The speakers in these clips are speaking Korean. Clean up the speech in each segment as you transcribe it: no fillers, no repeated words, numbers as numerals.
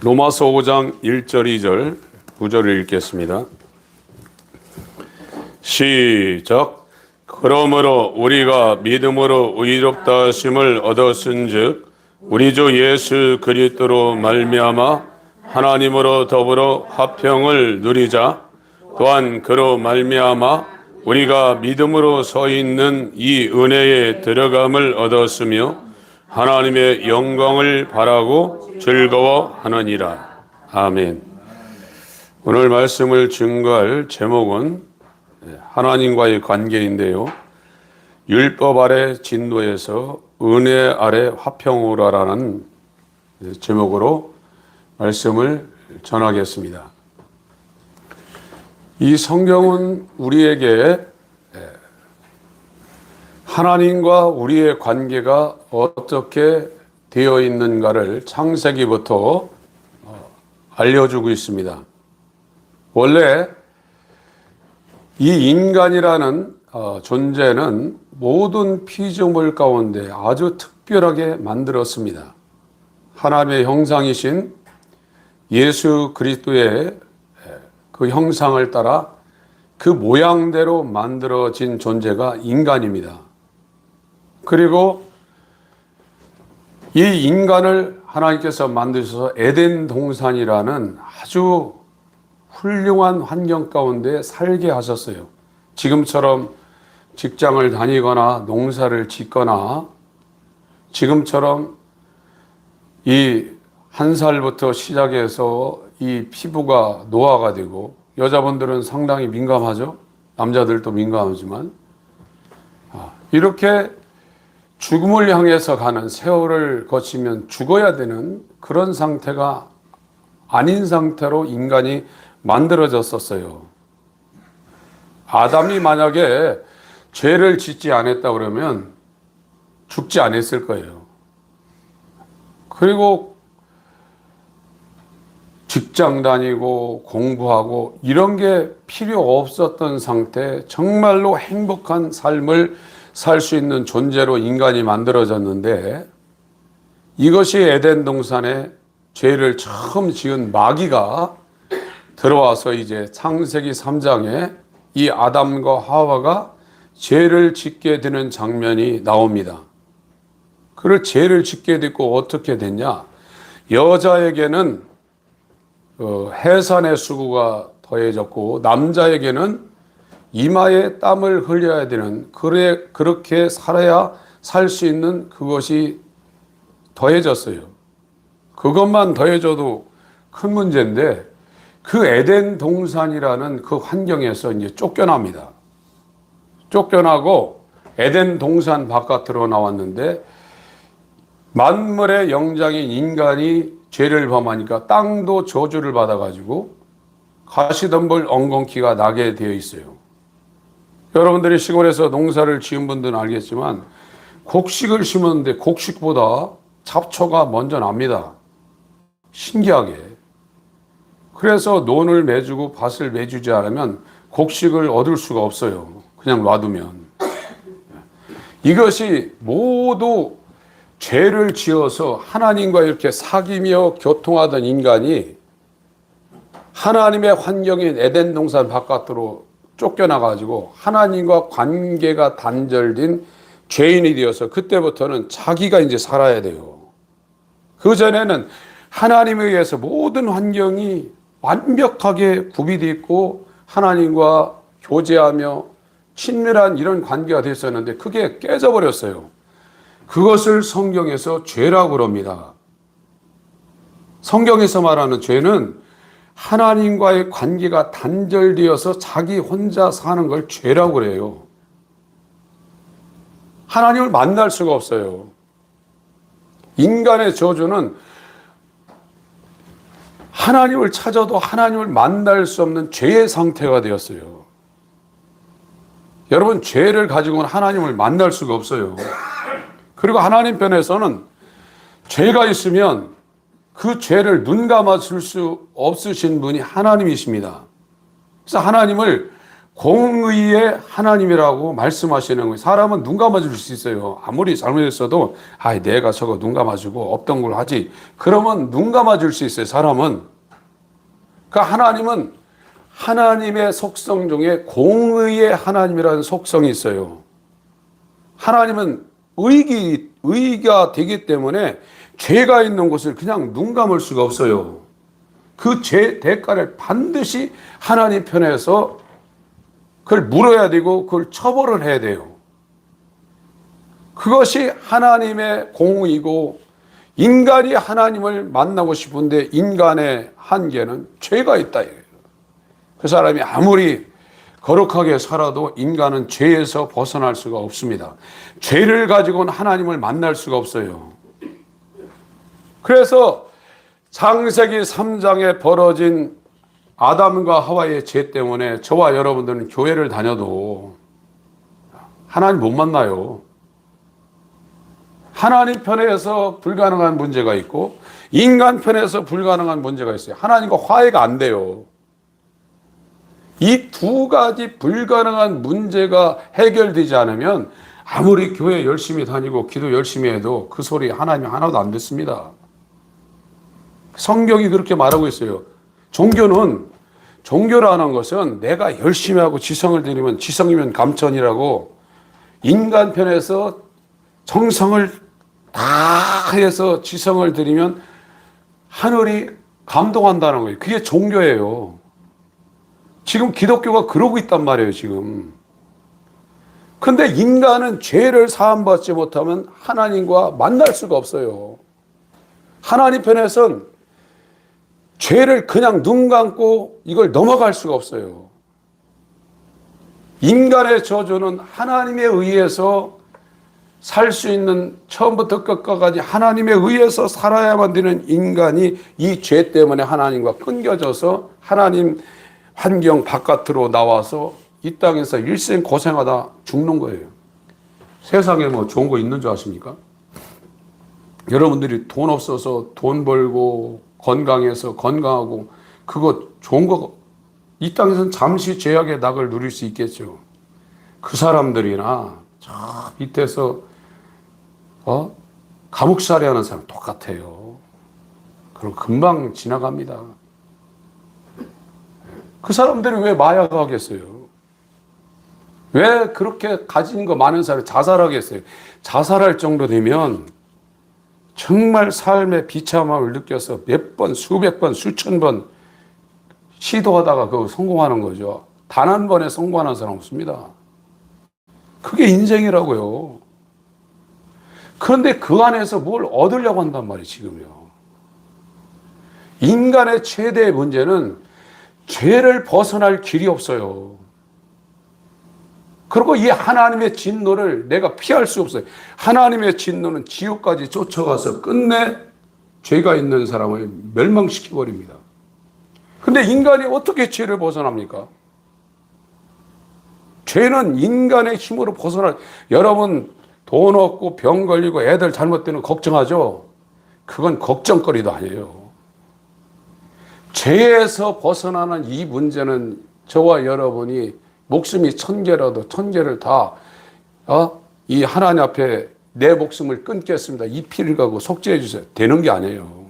로마서 5장 1절 2절 9절을 읽겠습니다. 시작. 그러므로 우리가 믿음으로 의롭다 하심을 얻었은즉 우리 주 예수 그리스도로 말미암아 하나님으로 더불어 화평을 누리자. 또한 그로 말미암아 우리가 믿음으로 서 있는 이 은혜에 들어감을 얻었으며 하나님의 영광을 바라고 즐거워하느니라. 아멘. 오늘 말씀을 증거할 제목은 하나님과의 관계인데요. 율법 아래 진노에서 은혜 아래 화평으로라는 제목으로 말씀을 전하겠습니다. 이 성경은 우리에게 하나님과 우리의 관계가 어떻게 되어 있는가를 창세기부터 알려주고 있습니다. 원래 이 인간이라는 존재는 모든 피조물 가운데 아주 특별하게 만들었습니다. 하나님의 형상이신 예수 그리스도의 그 형상을 따라 그 모양대로 만들어진 존재가 인간입니다. 그리고 이 인간을 하나님께서 만드셔서 에덴 동산이라는 아주 훌륭한 환경 가운데 살게 하셨어요. 지금처럼 직장을 다니거나 농사를 짓거나 지금처럼 이 1살부터 시작해서 이 피부가 노화가 되고 여자분들은 상당히 민감하죠. 남자들도 민감하지만 이렇게 죽음을 향해서 가는 세월을 거치면 죽어야 되는 그런 상태가 아닌 상태로 인간이 만들어졌었어요. 아담이 만약에 죄를 짓지 않았다 그러면 죽지 않았을 거예요. 그리고 직장 다니고 공부하고 이런 게 필요 없었던 상태, 정말로 행복한 삶을 살 수 있는 존재로 인간이 만들어졌는데 이것이 에덴 동산에 죄를 처음 지은 마귀가 들어와서 이제 창세기 3장에 이 아담과 하와가 죄를 짓게 되는 장면이 나옵니다. 그를 죄를 짓게 됐고 어떻게 됐냐? 여자에게는 해산의 수고가 더해졌고 남자에게는 이마에 땀을 흘려야 되는 그렇게 살아야 살 수 있는 그것이 더해졌어요. 그것만 더해져도 큰 문제인데 그 에덴 동산이라는 그 환경에서 이제 쫓겨납니다. 쫓겨나고 에덴 동산 바깥으로 나왔는데 만물의 영장인 인간이 죄를 범하니까 땅도 저주를 받아가지고 가시덤불 엉겅퀴가 나게 되어 있어요. 여러분들이 시골에서 농사를 지은 분들은 알겠지만 곡식을 심었는데 곡식보다 잡초가 먼저 납니다. 신기하게. 그래서 논을 매주고 밭을 매주지 않으면 곡식을 얻을 수가 없어요. 그냥 놔두면. 이것이 모두 죄를 지어서 하나님과 이렇게 사귀며 교통하던 인간이 하나님의 환경인 에덴 동산 바깥으로 쫓겨나가지고 하나님과 관계가 단절된 죄인이 되어서 그때부터는 자기가 이제 살아야 돼요. 그전에는 하나님에 의해서 모든 환경이 완벽하게 구비되어 있고 하나님과 교제하며 친밀한 이런 관계가 됐었는데 그게 깨져버렸어요. 그것을 성경에서 죄라고 그럽니다. 성경에서 말하는 죄는 하나님과의 관계가 단절되어서 자기 혼자 사는 걸 죄라고 그래요. 하나님을 만날 수가 없어요. 인간의 저주는 하나님을 찾아도 하나님을 만날 수 없는 죄의 상태가 되었어요. 여러분, 죄를 가지고는 하나님을 만날 수가 없어요. 그리고 하나님 편에서는 죄가 있으면 그 죄를 눈감아 줄 수 없으신 분이 하나님이십니다. 그래서 하나님을 공의의 하나님이라고 말씀하시는 거예요. 사람은 눈 감아줄 수 있어요. 아무리 잘못했어도 내가 저거 눈 감아주고 없던 걸 하지. 그러면 눈 감아줄 수 있어요. 사람은. 그러니까 하나님은 하나님의 속성 중에 공의의 하나님이라는 속성이 있어요. 하나님은 의가 되기 때문에 죄가 있는 곳을 그냥 눈 감을 수가 없어요. 그 죄 대가를 반드시 하나님 편에서 그걸 물어야 되고 그걸 처벌을 해야 돼요. 그것이 하나님의 공의고, 인간이 하나님을 만나고 싶은데 인간의 한계는 죄가 있다. 그 사람이 아무리 거룩하게 살아도 인간은 죄에서 벗어날 수가 없습니다. 죄를 가지고는 하나님을 만날 수가 없어요. 그래서 창세기 3장에 벌어진 아담과 하와의 죄 때문에 저와 여러분들은 교회를 다녀도 하나님 못 만나요. 하나님 편에서 불가능한 문제가 있고 인간 편에서 불가능한 문제가 있어요. 하나님과 화해가 안 돼요. 이 두 가지 불가능한 문제가 해결되지 않으면 아무리 교회 열심히 다니고 기도 열심히 해도 그 소리 하나님이 하나도 안 듣습니다. 성경이 그렇게 말하고 있어요. 종교라는 것은 내가 열심히 하고 지성을 들이면 지성이면 감천이라고, 인간 편에서 정성을 다 해서 지성을 들이면 하늘이 감동한다는 거예요. 그게 종교예요. 지금 기독교가 그러고 있단 말이에요, 지금. 근데 인간은 죄를 사함받지 못하면 하나님과 만날 수가 없어요. 하나님 편에선 죄를 그냥 눈 감고 이걸 넘어갈 수가 없어요. 인간의 저주는 하나님에 의해서 살 수 있는, 처음부터 끝까지 하나님에 의해서 살아야만 되는 인간이 이 죄 때문에 하나님과 끊겨져서 하나님 환경 바깥으로 나와서 이 땅에서 일생 고생하다 죽는 거예요. 세상에 뭐 좋은 거 있는 줄 아십니까? 여러분들이 돈 없어서 돈 벌고 건강해서 건강하고 그거 좋은 거, 이 땅에서는 잠시 죄악의 낙을 누릴 수 있겠죠. 그 사람들이나 저 밑에서 감옥살이 하는 사람 똑같아요. 그럼 금방 지나갑니다. 그 사람들이 왜 마약하겠어요? 왜 그렇게 가진 거 많은 사람이 자살하겠어요? 자살할 정도 되면 정말 삶의 비참함을 느껴서 몇 번, 수백 번, 수천 번 시도하다가 그거 성공하는 거죠. 단 한 번에 성공하는 사람 없습니다. 그게 인생이라고요. 그런데 그 안에서 뭘 얻으려고 한단 말이에요, 지금요. 인간의 최대의 문제는 죄를 벗어날 길이 없어요. 그리고 이 하나님의 진노를 내가 피할 수 없어요. 하나님의 진노는 지옥까지 쫓아가서 끝내 죄가 있는 사람을 멸망시켜버립니다. 근데 인간이 어떻게 죄를 벗어납니까? 죄는 인간의 힘으로 여러분 돈 없고 병 걸리고 애들 잘못되면 걱정하죠? 그건 걱정거리도 아니에요. 죄에서 벗어나는 이 문제는 저와 여러분이 목숨이 1000개라도 1000개를 다 이 하나님 앞에 내 목숨을 끊겠습니다. 이 피를 가고 속죄해 주세요. 되는 게 아니에요.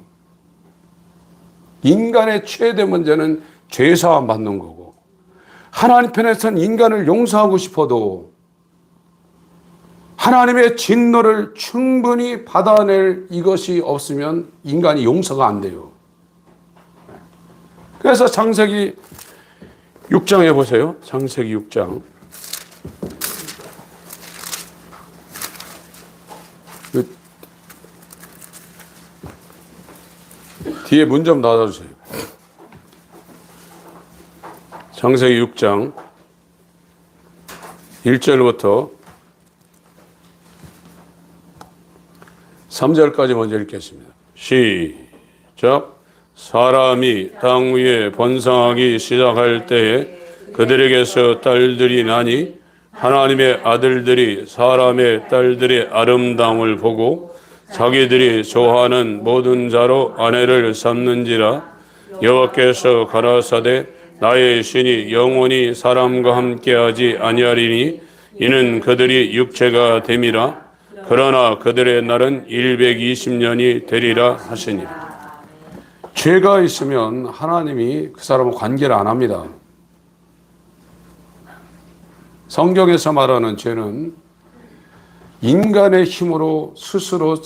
인간의 최대 문제는 죄사함 받는 거고, 하나님 편에서는 인간을 용서하고 싶어도 하나님의 진노를 충분히 받아낼 이것이 없으면 인간이 용서가 안 돼요. 그래서 창세기 6장에 보세요. 창세기 6장. 뒤에 문 좀 닫아주세요. 창세기 6장 1절부터 3절까지 먼저 읽겠습니다. 시작. 사람이 땅 위에 번성하기 시작할 때에 그들에게서 딸들이 나니 하나님의 아들들이 사람의 딸들의 아름다움을 보고 자기들이 좋아하는 모든 자로 아내를 삼는지라. 여호와께서 가라사대 나의 신이 영원히 사람과 함께하지 아니하리니 이는 그들이 육체가 됨이라. 그러나 그들의 날은 120년이 되리라 하시니. 죄가 있으면 하나님이 그 사람과 관계를 안 합니다. 성경에서 말하는 죄는 인간의 힘으로 스스로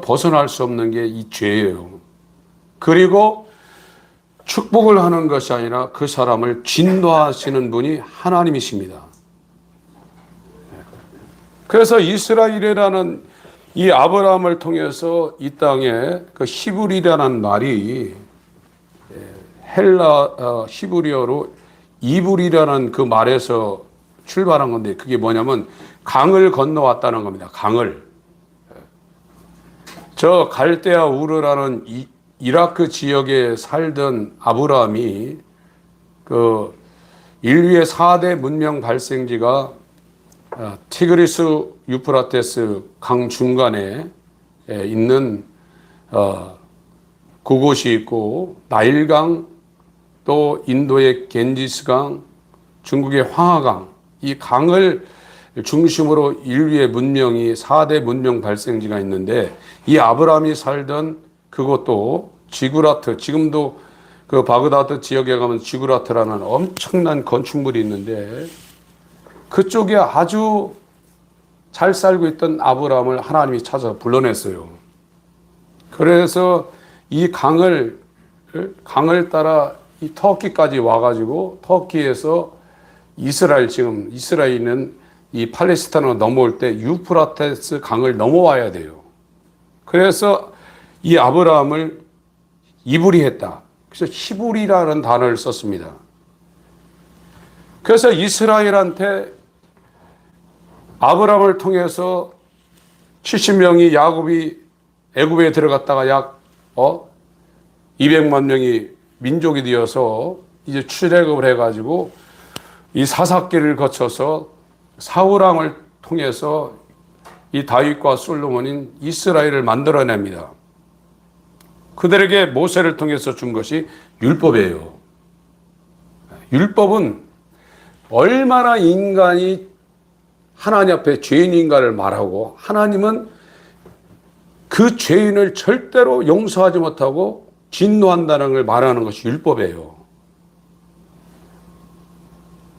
벗어날 수 없는 게 이 죄예요. 그리고 축복을 하는 것이 아니라 그 사람을 진노하시는 분이 하나님이십니다. 그래서 이스라엘이라는 이 아브라함을 통해서 이 땅에 그 히브리라는 말이 히브리어로 이불이라는 그 말에서 출발한 건데, 그게 뭐냐면 강을 건너왔다는 겁니다. 강을. 저 갈대아 우르라는 이라크 지역에 살던 아브라함이 그 인류의 4대 문명 발생지가 티그리스 유프라테스 강 중간에 있는 그곳이 있고, 나일강, 또 인도의 겐지스강, 중국의 황하강, 이 강을 중심으로 인류의 문명이 4대 문명 발생지가 있는데, 이 아브라함이 살던 그것도 지구라트, 지금도 그 바그다드 지역에 가면 지구라트라는 엄청난 건축물이 있는데, 그쪽에 아주 잘 살고 있던 아브라함을 하나님이 찾아서 불러냈어요. 그래서 이 강을 따라 이 터키까지 와가지고, 터키에서 지금 이스라엘은 이 팔레스타인으로 넘어올 때 유프라테스 강을 넘어와야 돼요. 그래서 이 아브라함을 이브리했다. 그래서 히브리라는 단어를 썼습니다. 그래서 이스라엘한테 아브라함을 통해서 70명이 야곱이 애굽에 들어갔다가 약 200만 명이 민족이 되어서 이제 출애굽을 해가지고 이 사사기를 거쳐서 사울왕을 통해서 이 다윗과 솔로몬인 이스라엘을 만들어냅니다. 그들에게 모세를 통해서 준 것이 율법이에요. 율법은 얼마나 인간이 하나님 앞에 죄인인가를 말하고, 하나님은 그 죄인을 절대로 용서하지 못하고 진노한다는 걸 말하는 것이 율법이에요.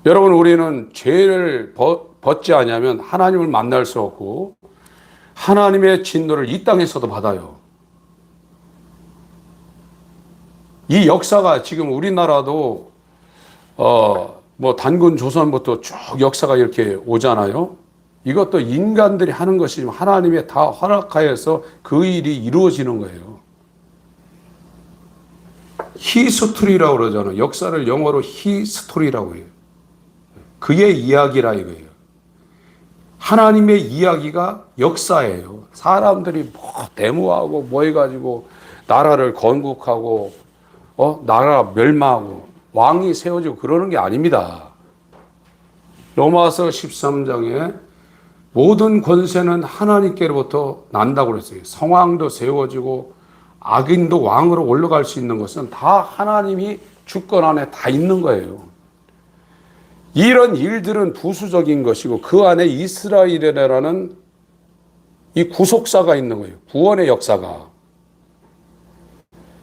여러분, 우리는 죄를 벗지 않으면 하나님을 만날 수 없고, 하나님의 진노를 이 땅에서도 받아요. 이 역사가 지금 우리나라도 단군 조선부터 쭉 역사가 이렇게 오잖아요. 이것도 인간들이 하는 것이 하나님의 다 허락하여서 그 일이 이루어지는 거예요. 히스토리라고 그러잖아요. 역사를 영어로 히스토리라고 해요. 그의 이야기라 이거예요. 하나님의 이야기가 역사예요. 사람들이 데모하고 해가지고 나라를 건국하고 나라 멸망하고 왕이 세워지고 그러는 게 아닙니다. 로마서 13장에 모든 권세는 하나님께로부터 난다고 그랬어요. 성왕도 세워지고 악인도 왕으로 올라갈 수 있는 것은 다 하나님이 주권 안에 다 있는 거예요. 이런 일들은 부수적인 것이고, 그 안에 이스라엘이라는 이 구속사가 있는 거예요. 구원의 역사가.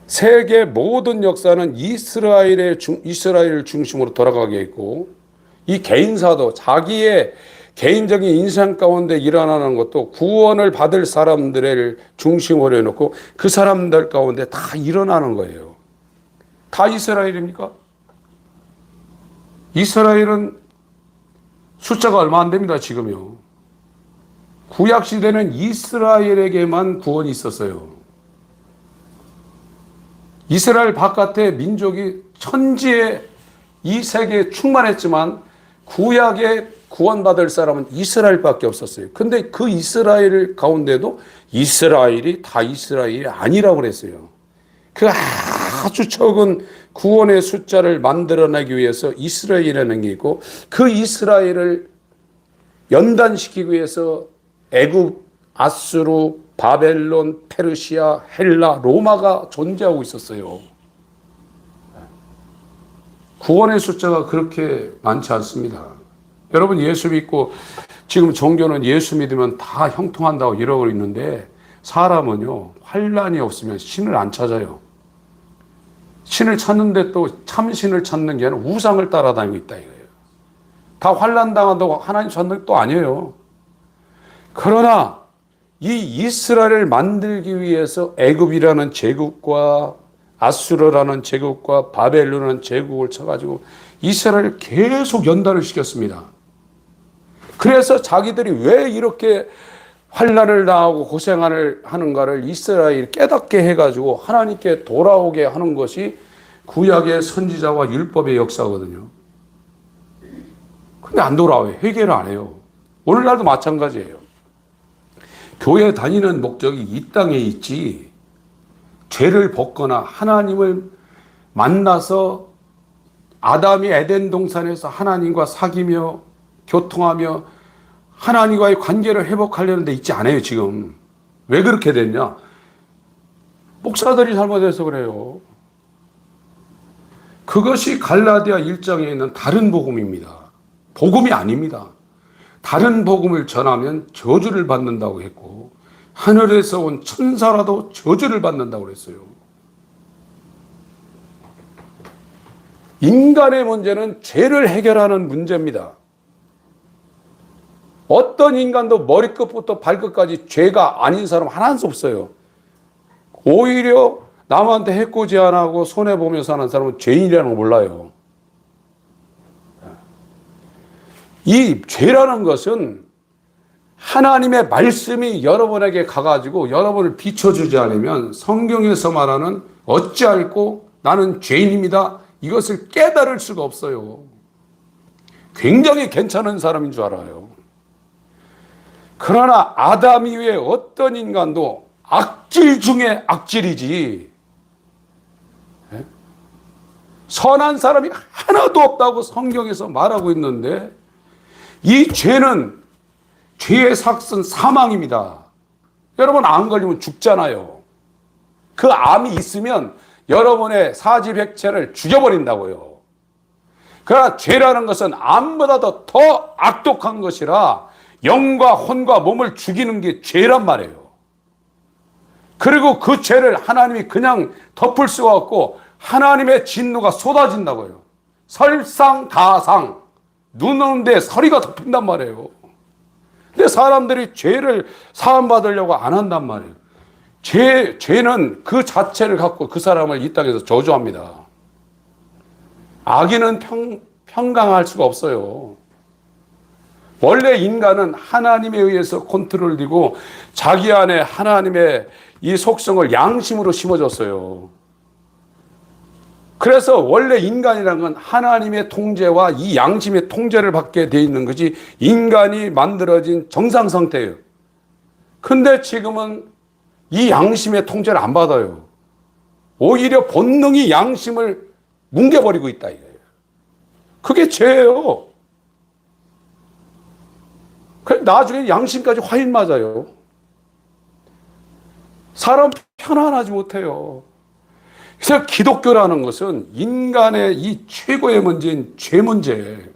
세계 모든 역사는 이스라엘을 중심으로 돌아가게 있고, 이 개인사도 자기의 개인적인 인생 가운데 일어나는 것도 구원을 받을 사람들을 중심으로 해놓고 그 사람들 가운데 다 일어나는 거예요. 다 이스라엘입니까? 이스라엘은 숫자가 얼마 안 됩니다, 지금요. 구약시대는 이스라엘에게만 구원이 있었어요. 이스라엘 바깥의 민족이 천지에 이 세계에 충만했지만 구약에 구원받을 사람은 이스라엘밖에 없었어요. 근데 그 이스라엘 가운데도 이스라엘이 다 이스라엘이 아니라고 그랬어요. 그 아주 적은 구원의 숫자를 만들어내기 위해서 이스라엘이라는 게 있고, 그 이스라엘을 연단시키기 위해서 애굽, 아수르, 바벨론, 페르시아, 헬라, 로마가 존재하고 있었어요. 구원의 숫자가 그렇게 많지 않습니다. 여러분 예수 믿고 지금 종교는 예수 믿으면 다 형통한다고 이러고 있는데 사람은요 환난이 없으면 신을 안 찾아요. 신을 찾는데 또 참신을 찾는 게 아니라 우상을 따라다니고 있다 이거예요. 다 환난 당한다고 하나님 찾는 것도 아니에요. 그러나 이 이스라엘을 만들기 위해서 애굽이라는 제국과 아수르라는 제국과 바벨론이라는 제국을 쳐가지고 이스라엘을 계속 연단을 시켰습니다. 그래서 자기들이 왜 이렇게 환난을 당하고 고생을 하는가를 이스라엘이 깨닫게 해가지고 하나님께 돌아오게 하는 것이 구약의 선지자와 율법의 역사거든요. 근데 안 돌아와요. 회개를 안 해요. 오늘날도 마찬가지예요. 교회 다니는 목적이 이 땅에 있지 죄를 벗거나 하나님을 만나서 아담이 에덴 동산에서 하나님과 사귀며 교통하며 하나님과의 관계를 회복하려는 데 있지 않아요 지금. 왜 그렇게 됐냐? 목사들이 잘못해서 그래요. 그것이 갈라디아 1장에 있는 다른 복음입니다. 복음이 아닙니다. 다른 복음을 전하면 저주를 받는다고 했고 하늘에서 온 천사라도 저주를 받는다고 그랬어요. 인간의 문제는 죄를 해결하는 문제입니다. 어떤 인간도 머리끝부터 발끝까지 죄가 아닌 사람 하나도 없어요. 오히려 남한테 해코지 안 하고 손해보며 사는 사람은 죄인이라는 걸 몰라요. 이 죄라는 것은 하나님의 말씀이 여러분에게 가가지고 여러분을 비춰주지 않으면 성경에서 말하는 어찌할꼬 나는 죄인입니다. 이것을 깨달을 수가 없어요. 굉장히 괜찮은 사람인 줄 알아요. 그러나 아담 이후에 어떤 인간도 악질 중에 악질이지 선한 사람이 하나도 없다고 성경에서 말하고 있는데 이 죄는 죄의 삭은 사망입니다. 여러분 암 걸리면 죽잖아요. 그 암이 있으면 여러분의 사지백체를 죽여버린다고요. 그러나 죄라는 것은 암보다도 더 악독한 것이라 영과 혼과 몸을 죽이는 게 죄란 말이에요. 그리고 그 죄를 하나님이 그냥 덮을 수가 없고 하나님의 진노가 쏟아진다고요. 설상가상 눈 오는데 서리가 덮인단 말이에요. 근데 사람들이 죄를 사함받으려고 안 한단 말이에요. 죄는 그 자체를 갖고 그 사람을 이 땅에서 저주합니다. 악인은 평강할 수가 없어요. 원래 인간은 하나님에 의해서 컨트롤되고 자기 안에 하나님의 이 속성을 양심으로 심어줬어요. 그래서 원래 인간이라는 건 하나님의 통제와 이 양심의 통제를 받게 돼 있는 것이 인간이 만들어진 정상 상태예요. 근데 지금은 이 양심의 통제를 안 받아요. 오히려 본능이 양심을 뭉개버리고 있다 이거예요. 그게 죄예요. 나중에 양심까지 화일 맞아요. 사람 편안하지 못해요. 그래서 기독교라는 것은 인간의 이 최고의 문제인 죄 문제예요.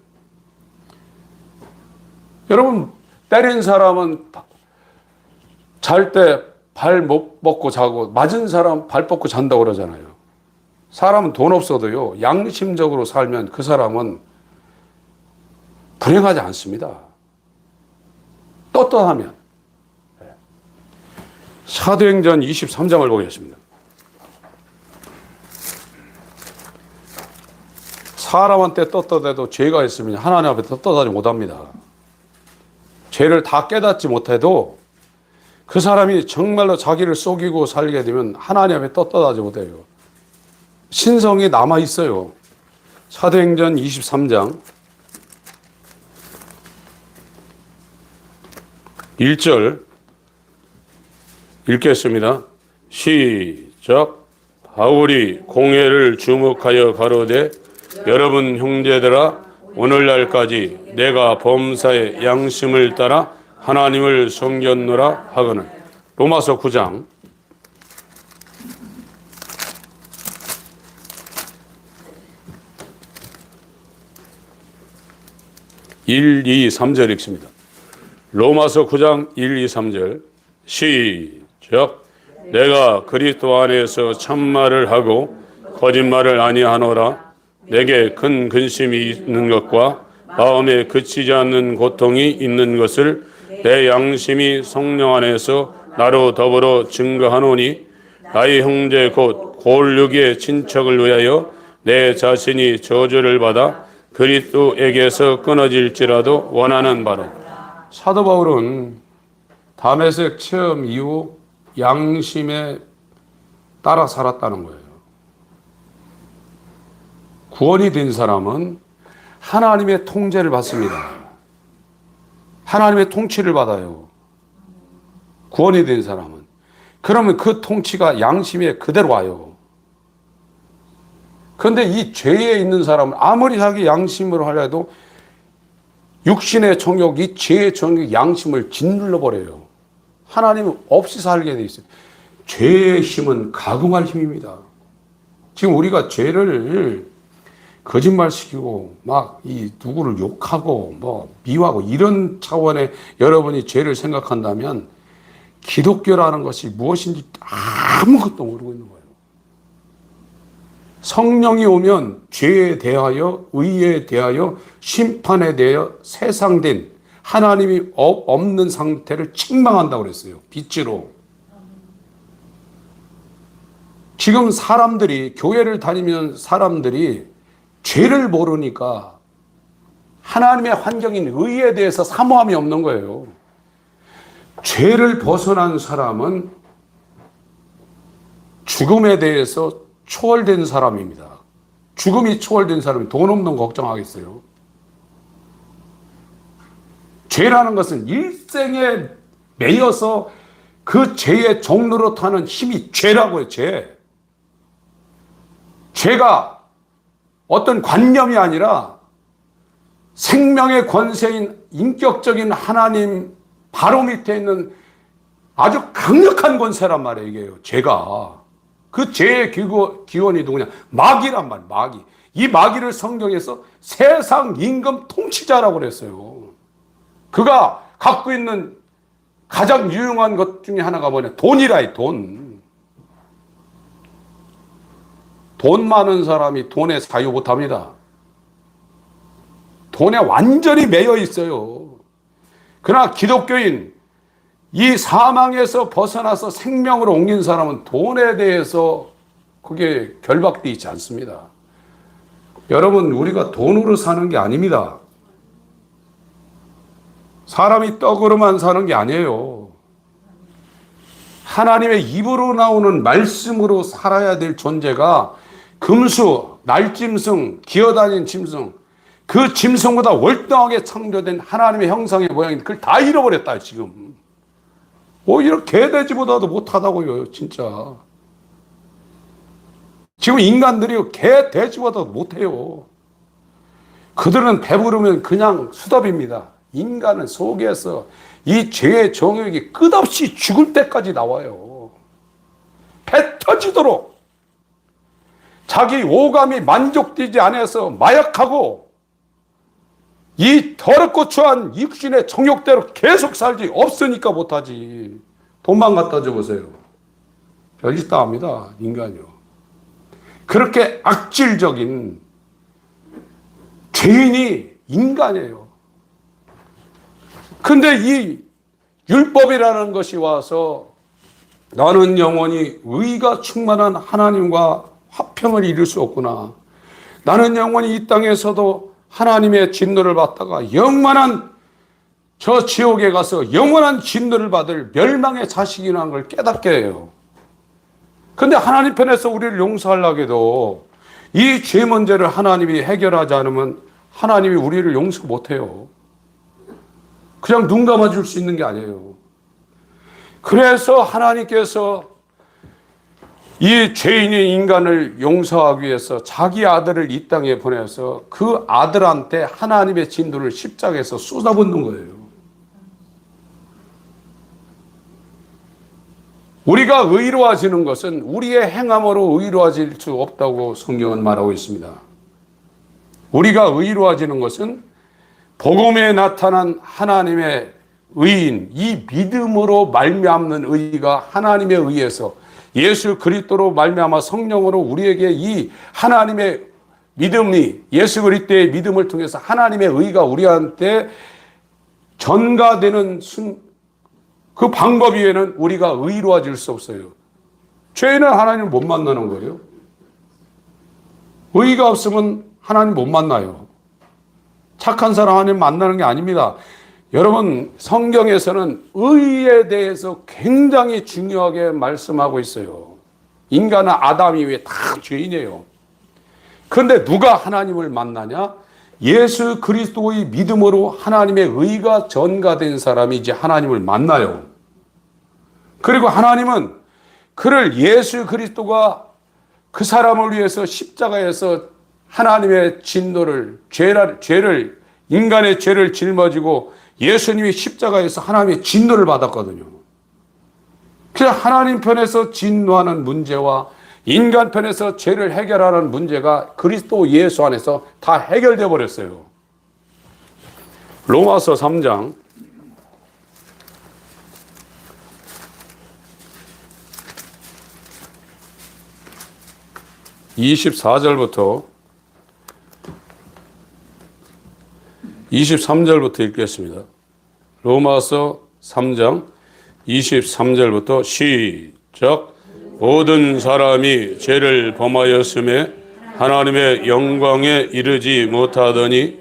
여러분 때린 사람은 잘 때 발 못 뻗고 자고 맞은 사람 발 뻗고 잔다고 그러잖아요. 사람은 돈 없어도요 양심적으로 살면 그 사람은 불행하지 않습니다. 떳떳하면. 사도행전 23장을 보겠습니다. 사람한테 떳떳해도 죄가 있으면 하나님 앞에 떳떳하지 못합니다. 죄를 다 깨닫지 못해도 그 사람이 정말로 자기를 속이고 살게 되면 하나님 앞에 떳떳하지 못해요. 신성이 남아 있어요. 사도행전 23장 1절 읽겠습니다. 시작. 바울이 공회를 주목하여 가로되 여러분 형제들아 오늘날까지 내가 범사의 양심을 따라 하나님을 섬겼노라 하거늘. 로마서 9장 1, 2, 3절 읽습니다. 로마서 9장 1, 2, 3절 시작. 내가 그리스도 안에서 참말을 하고 거짓말을 아니하노라. 내게 큰 근심이 있는 것과 마음에 그치지 않는 고통이 있는 것을 내 양심이 성령 안에서 나로 더불어 증거하노니 나의 형제 곧 골육의 친척을 위하여 내 자신이 저주를 받아 그리스도에게서 끊어질지라도 원하는 바로. 사도 바울은 다메섹 체험 이후 양심에 따라 살았다는 거예요. 구원이 된 사람은 하나님의 통제를 받습니다. 하나님의 통치를 받아요. 구원이 된 사람은. 그러면 그 통치가 양심에 그대로 와요. 그런데 이 죄에 있는 사람은 아무리 자기 양심으로 하려도 육신의 정욕이 죄의 정욕이 양심을 짓눌러 버려요. 하나님 없이 살게 돼 있어요. 죄의 힘은 가공할 힘입니다. 지금 우리가 죄를 거짓말시키고 막 이 누구를 욕하고 뭐 미워하고 이런 차원의 여러분이 죄를 생각한다면 기독교라는 것이 무엇인지 아무것도 모르고 있는 거예요. 성령이 오면 죄에 대하여 의에 대하여 심판에 대하여 세상된 하나님이 없는 상태를 책망한다고 그랬어요. 빛으로. 지금 사람들이 교회를 다니면 사람들이 죄를 모르니까 하나님의 환경인 의에 대해서 사모함이 없는 거예요. 죄를 벗어난 사람은 죽음에 대해서 초월된 사람입니다. 죽음이 초월된 사람이 돈 없는 거 걱정하겠어요? 죄라는 것은 일생에 매여서 그 죄의 종로로 타는 힘이 죄라고요, 죄. 죄가 어떤 관념이 아니라 생명의 권세인 인격적인 하나님 바로 밑에 있는 아주 강력한 권세란 말이에요, 이게요, 죄가. 그 죄의 기원이 누구냐? 마귀란 말이에요, 마귀. 이 마귀를 성경에서 세상 임금 통치자라고 그랬어요. 그가 갖고 있는 가장 유용한 것 중에 하나가 뭐냐? 돈이라, 돈. 돈 많은 사람이 돈에 사유 못합니다. 돈에 완전히 매여 있어요. 그러나 기독교인, 이 사망에서 벗어나서 생명으로 옮긴 사람은 돈에 대해서 그게 결박되어 있지 않습니다. 여러분, 우리가 돈으로 사는 게 아닙니다. 사람이 떡으로만 사는 게 아니에요. 하나님의 입으로 나오는 말씀으로 살아야 될 존재가 금수, 날짐승, 기어다니는 짐승, 그 짐승보다 월등하게 창조된 하나님의 형상의 모양인 그걸 다 잃어버렸다, 지금. 오히려 개돼지보다도 못하다고요, 진짜. 지금 인간들이 개돼지보다도 못해요. 그들은 배부르면 그냥 수답입니다. 인간은 속에서 이 죄의 정욕이 끝없이 죽을 때까지 나와요. 배 터지도록 자기 오감이 만족되지 않아서 마약하고 이 더럽고 추한 육신의 정욕대로 계속 살지. 없으니까 못하지. 돈만 갖다 줘보세요. 별짓 다 합니다, 인간이요. 그렇게 악질적인 죄인이 인간이에요. 근데 이 율법이라는 것이 와서 나는 영원히 의가 충만한 하나님과 화평을 이룰 수 없구나. 나는 영원히 이 땅에서도 하나님의 진노를 받다가 영원한 저 지옥에 가서 영원한 진노를 받을 멸망의 자식이라는 걸 깨닫게 해요. 근데 하나님 편에서 우리를 용서하려고 해도 이 죄 문제를 하나님이 해결하지 않으면 하나님이 우리를 용서 못해요. 그냥 눈 감아줄 수 있는 게 아니에요. 그래서 하나님께서 이 죄인의 인간을 용서하기 위해서 자기 아들을 이 땅에 보내서 그 아들한테 하나님의 진노를 십자가에서 쏟아붓는 거예요. 우리가 의로워지는 것은 우리의 행함으로 의로워질 수 없다고 성경은 말하고 있습니다. 우리가 의로워지는 것은 복음에 나타난 하나님의 의인, 이 믿음으로 말미암는 의가 하나님에 의해서 예수 그리스도로 말미암아 성령으로 우리에게 이 하나님의 믿음이, 예수 그리스도의 믿음을 통해서 하나님의 의가 우리한테 전가되는 그 방법 외에는 우리가 의로워질 수 없어요. 죄인은 하나님을 못 만나는 거예요. 의가 없으면 하나님 못 만나요. 착한 사람 하나님 만나는 게 아닙니다. 여러분, 성경에서는 의에 대해서 굉장히 중요하게 말씀하고 있어요. 인간은 아담 이후에 다 죄인이에요. 그런데 누가 하나님을 만나냐? 예수 그리스도의 믿음으로 하나님의 의가 전가된 사람이 이제 하나님을 만나요. 그리고 하나님은 그를 예수 그리스도가 그 사람을 위해서 십자가에서 하나님의 진노를, 인간의 죄를 짊어지고 예수님이 십자가에서 하나님의 진노를 받았거든요. 그래서 하나님 편에서 진노하는 문제와 인간 편에서 죄를 해결하는 문제가 그리스도 예수 안에서 다 해결되어 버렸어요. 로마서 3장 24절부터 23절부터 읽겠습니다. 로마서 3장 23절부터 시작. 모든 사람이 죄를 범하였음에 하나님의 영광에 이르지 못하더니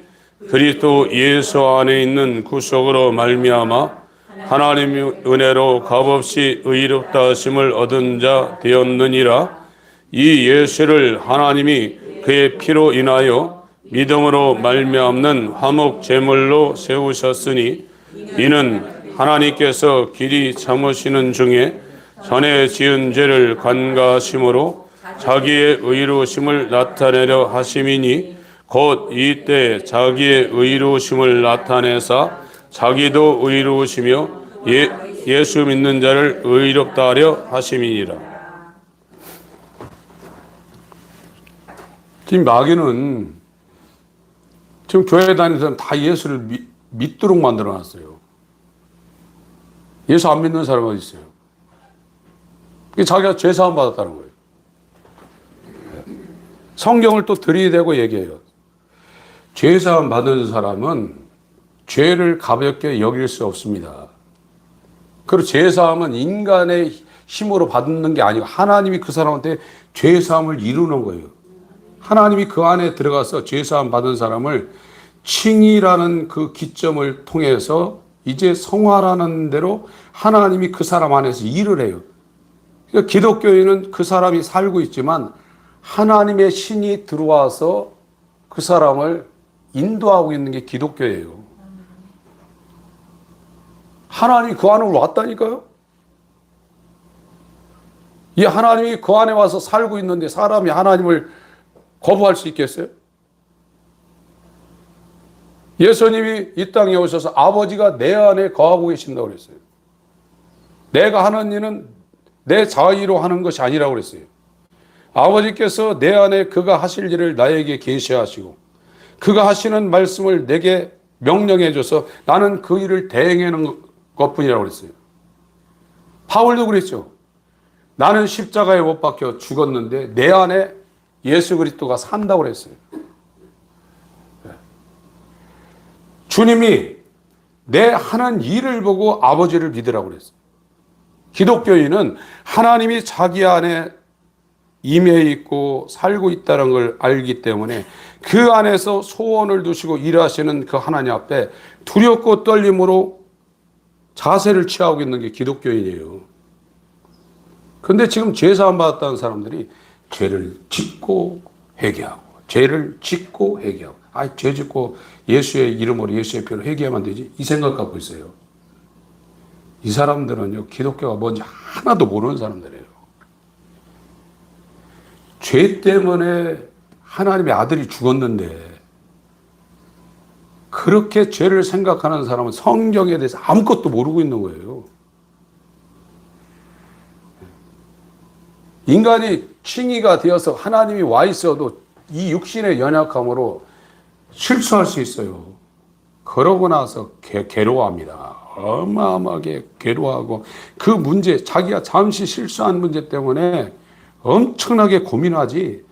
그리스도 예수 안에 있는 구속으로 말미암아 하나님의 은혜로 값없이 의롭다 하심을 얻은 자 되었느니라. 이 예수를 하나님이 그의 피로 인하여 믿음으로 말미암는 화목 제물로 세우셨으니 이는 하나님께서 길이 참으시는 중에 전에 지은 죄를 간과하심으로 자기의 의로우심을 나타내려 하심이니 곧 이때 자기의 의로우심을 나타내사 자기도 의로우시며 예수 믿는 자를 의롭다 하려 하심이니라. 지금 마귀는 지금 교회 다니는 사람 다 예수를 믿도록 만들어 놨어요. 예수 안 믿는 사람 어디 있어요? 자기가 죄사함 받았다는 거예요. 성경을 또 들이대고 얘기해요. 죄사함 받은 사람은 죄를 가볍게 여길 수 없습니다. 그리고 죄사함은 인간의 힘으로 받는 게 아니고 하나님이 그 사람한테 죄사함을 이루는 거예요. 하나님이 그 안에 들어가서 죄사함 받은 사람을 칭의라는 그 기점을 통해서 이제 성화라는 대로 하나님이 그 사람 안에서 일을 해요. 그러니까 기독교인은 그 사람이 살고 있지만 하나님의 신이 들어와서 그 사람을 인도하고 있는 게 기독교예요. 하나님이 그 안으로 왔다니까요. 이 하나님이 그 안에 와서 살고 있는데 사람이 하나님을 거부할 수 있겠어요? 예수님이 이 땅에 오셔서 아버지가 내 안에 거하고 계신다고 그랬어요. 내가 하는 일은 내 자의로 하는 것이 아니라고 그랬어요. 아버지께서 내 안에 그가 하실 일을 나에게 계시하시고 그가 하시는 말씀을 내게 명령해 줘서 나는 그 일을 대행하는 것뿐이라고 그랬어요. 바울도 그랬죠. 나는 십자가에 못 박혀 죽었는데 내 안에 예수 그리스도가 산다고 그랬어요. 주님이 내 하는 일을 보고 아버지를 믿으라고 그랬어요. 기독교인은 하나님이 자기 안에 임해 있고 살고 있다는 걸 알기 때문에 그 안에서 소원을 두시고 일하시는 그 하나님 앞에 두렵고 떨림으로 자세를 취하고 있는 게 기독교인이에요. 그런데 지금 죄사함 받았다는 사람들이 죄를 짓고 회개하고 죄를 짓고 회개하고 죄 짓고 예수의 이름으로 예수의 피로 회개하면 되지 이 생각 갖고 있어요. 이 사람들은요 기독교가 뭔지 하나도 모르는 사람들이에요. 죄 때문에 하나님의 아들이 죽었는데 그렇게 죄를 생각하는 사람은 성경에 대해서 아무것도 모르고 있는 거예요. 인간이 칭의가 되어서 하나님이 와 있어도 이 육신의 연약함으로 실수할 수 있어요. 그러고 나서 괴로워합니다. 어마어마하게 괴로워하고 그 문제, 자기가 잠시 실수한 문제 때문에 엄청나게 고민하지.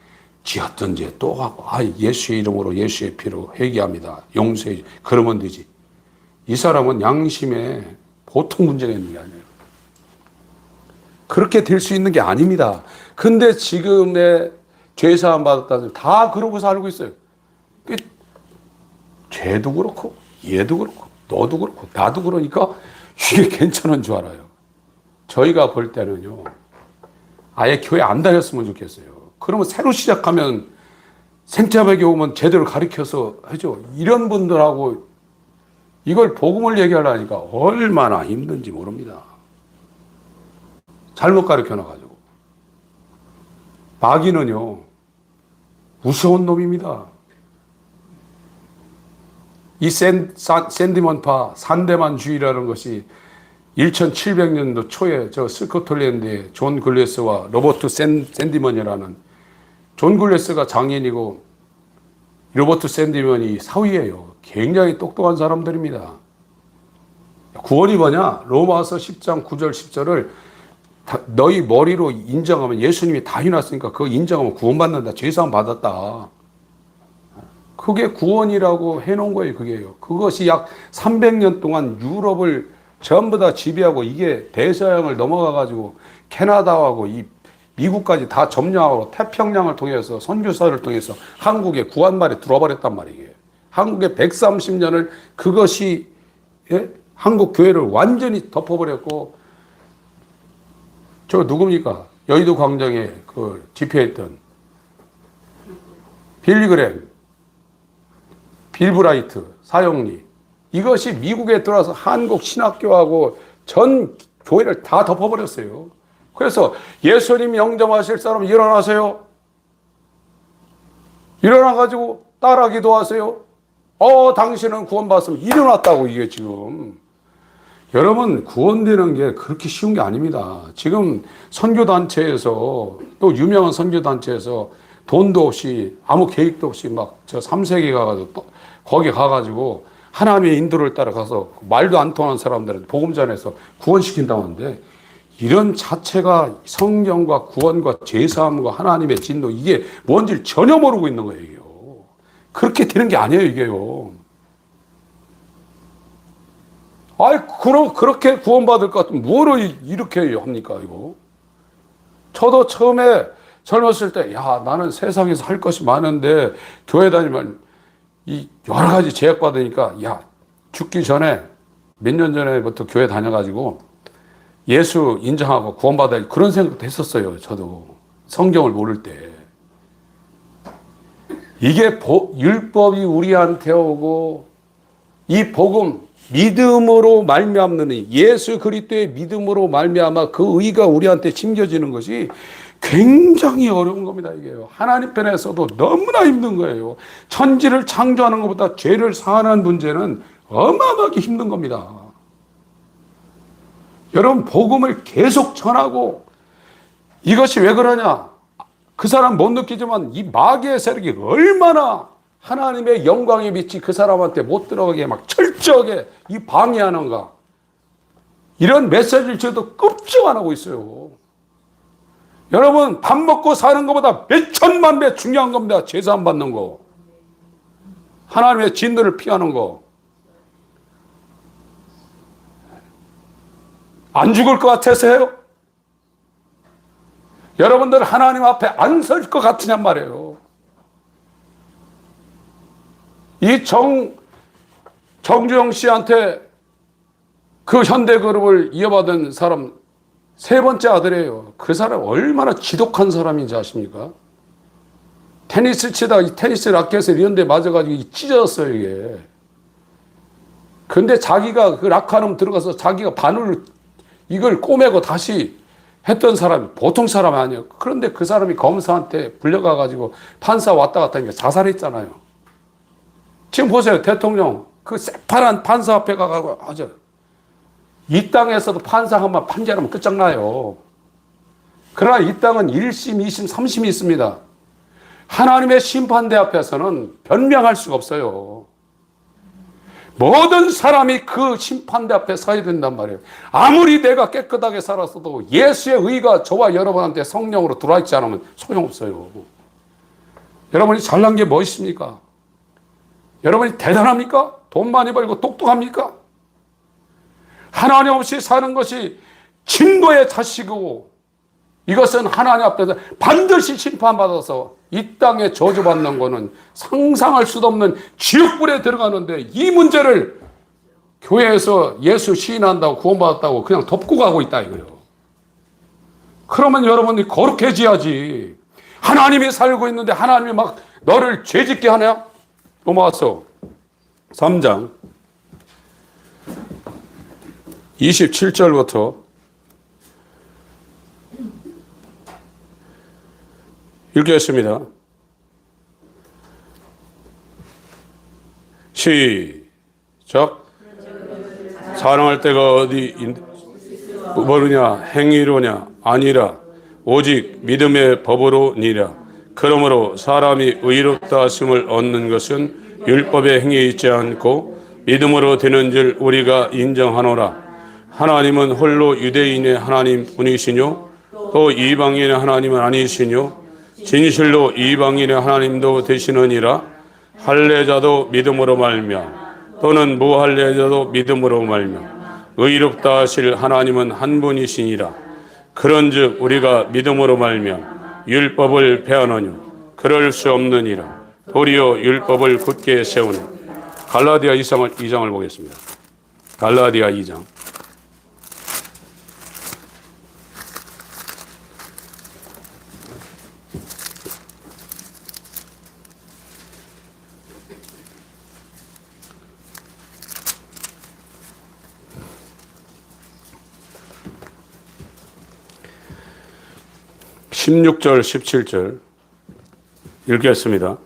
지었던 죄 또 하고, 예수의 이름으로 예수의 피로 회개합니다. 용서해. 그러면 되지. 이 사람은 양심에 보통 문제가 있는 게 아니에요. 그렇게 될 수 있는 게 아닙니다. 근데 지금의 죄사함 받았다는 다 그러고 살고 있어요. 죄도 그렇고 얘도 그렇고 너도 그렇고 나도 그러니까 이게 괜찮은 줄 알아요. 저희가 볼 때는요, 아예 교회 안 다녔으면 좋겠어요. 그러면 새로 시작하면 생자백에 오면 제대로 가르쳐서 하죠. 이런 분들하고 이걸 복음을 얘기하려니까 얼마나 힘든지 모릅니다. 잘못 가르쳐 놔가지고. 마귀는요, 무서운 놈입니다. 이 샌디먼파 산대만주의라는 것이 1700년도 초에 저 스코틀랜드의 존 글래스와 로버트 샌디먼이라는, 존 글래스가 장인이고 로버트 샌디먼이 사위예요. 굉장히 똑똑한 사람들입니다. 구원이 뭐냐? 로마서 10장 9절 10절을 너희 머리로 인정하면, 예수님이 다 해놨으니까 그거 인정하면 구원받는다. 죄사함 받았다. 그게 구원이라고 해놓은 거예요. 그게요. 그것이 약 300년 동안 유럽을 전부 다 지배하고, 이게 대서양을 넘어가가지고 캐나다하고 이 미국까지 다 점령하고 태평양을 통해서 선교사를 통해서 한국에 구한말에 들어와 버렸단 말이에요. 한국에 130년을 그것이, 예? 한국 교회를 완전히 덮어버렸고, 저 누굽니까? 여의도 광장에 그 집회했던 빌리그램, 빌브라이트, 사형리, 이것이 미국에 들어와서 한국 신학교하고 전 교회를 다 덮어버렸어요. 그래서 예수님 영접하실 사람 일어나세요. 일어나가지고 따라 기도하세요. 당신은 구원받았으면 일어났다고. 이게 지금 여러분, 구원되는 게 그렇게 쉬운 게 아닙니다. 지금 선교단체에서, 또 유명한 선교단체에서 돈도 없이 아무 계획도 없이 막 저 3세기 가가지고 거기 가가지고 하나님의 인도를 따라가서 말도 안 통하는 사람들한테 복음 전해서 구원시킨다고 하는데, 이런 자체가 성경과 구원과 죄사함과 하나님의 진노, 이게 뭔지를 전혀 모르고 있는 거예요. 이게요. 그렇게 되는 게 아니에요. 이게요. 그럼 그렇게 구원받을 것 같으면 뭐로 이렇게 합니까, 이거? 저도 처음에 젊었을 때, 나는 세상에서 할 것이 많은데, 교회 다니면 이 여러 가지 제약받으니까, 죽기 전에, 몇 년 전에부터 교회 다녀가지고, 예수 인정하고 구원받아야, 그런 생각도 했었어요. 저도. 성경을 모를 때. 이게 율법이 우리한테 오고, 이 복음, 믿음으로 말미암는, 예수 그리스도의 믿음으로 말미암아 그 의가 우리한테 심겨지는 것이 굉장히 어려운 겁니다. 이게요. 하나님 편에서도 너무나 힘든 거예요. 천지를 창조하는 것보다 죄를 사하는 문제는 어마어마하게 힘든 겁니다. 여러분, 복음을 계속 전하고, 이것이 왜 그러냐? 그 사람 못 느끼지만 이 마귀의 세력이 얼마나 하나님의 영광의 빛이 그 사람한테 못 들어가게 막 철저하게 이 방해하는가. 이런 메시지를 저도 끔찍 안 하고 있어요. 여러분, 밥 먹고 사는 것보다 몇 천만 배 중요한 겁니다. 제사함 받는 거. 하나님의 진노를 피하는 거. 안 죽을 것 같아서요? 여러분들 하나님 앞에 안 설 것 같으냔 말이에요. 이 정주영 씨한테 그 현대그룹을 이어받은 사람 세 번째 아들이에요. 그 사람 얼마나 지독한 사람인지 아십니까? 테니스 치다가 이 테니스 라켓을 이런 데 맞아가지고 찢어졌어요, 이게. 근데 자기가 그 라카룸 들어가서 자기가 바늘을 이걸 꼬매고 다시 했던 사람이 보통 사람이 아니에요. 그런데 그 사람이 검사한테 불려가가지고 판사 왔다 갔다 하니까 자살했잖아요. 지금 보세요. 대통령 그 새파란 판사 앞에 가가지고 하죠. 이 땅에서도 판사 한번 판결하면 끝장나요. 그러나 이 땅은 1심, 2심, 3심이 있습니다. 하나님의 심판대 앞에서는 변명할 수가 없어요. 모든 사람이 그 심판대 앞에 서야 된단 말이에요. 아무리 내가 깨끗하게 살았어도 예수의 의가 저와 여러분한테 성령으로 들어와 있지 않으면 소용없어요. 여러분이 잘난 게 뭐 있습니까? 여러분이 대단합니까? 돈 많이 벌고 똑똑합니까? 하나님 없이 사는 것이 진노의 자식이고 이것은 하나님 앞에서 반드시 심판받아서 이 땅에 저주받는 것은 상상할 수도 없는 지옥불에 들어가는데 이 문제를 교회에서 예수 시인한다고 구원받았다고 그냥 덮고 가고 있다 이거예요. 그러면 여러분이 거룩해져야지. 하나님이 살고 있는데 하나님이 막 너를 죄짓게 하냐? 로마서 3장 27절부터 읽겠습니다. 시작. 사랑할 때가 어디 모르냐? 행위로냐? 아니라 오직 믿음의 법으로니라. 그러므로 사람이 의롭다 하심을 얻는 것은 율법의 행위에 있지 않고 믿음으로 되는 줄 우리가 인정하노라. 하나님은 홀로 유대인의 하나님 뿐이시뇨 또 이방인의 하나님은 아니시뇨 진실로 이방인의 하나님도 되시느니라. 할례자도 믿음으로 말며 또는 무할례자도 믿음으로 말며 의롭다 하실 하나님은 한 분이시니라. 그런즉 우리가 믿음으로 말며 율법을 폐하느뇨? 그럴 수 없느니라. 도리어 율법을 굳게 세우는. 갈라디아 2장을 보겠습니다. 갈라디아 2장 16절 17절 읽겠습니다.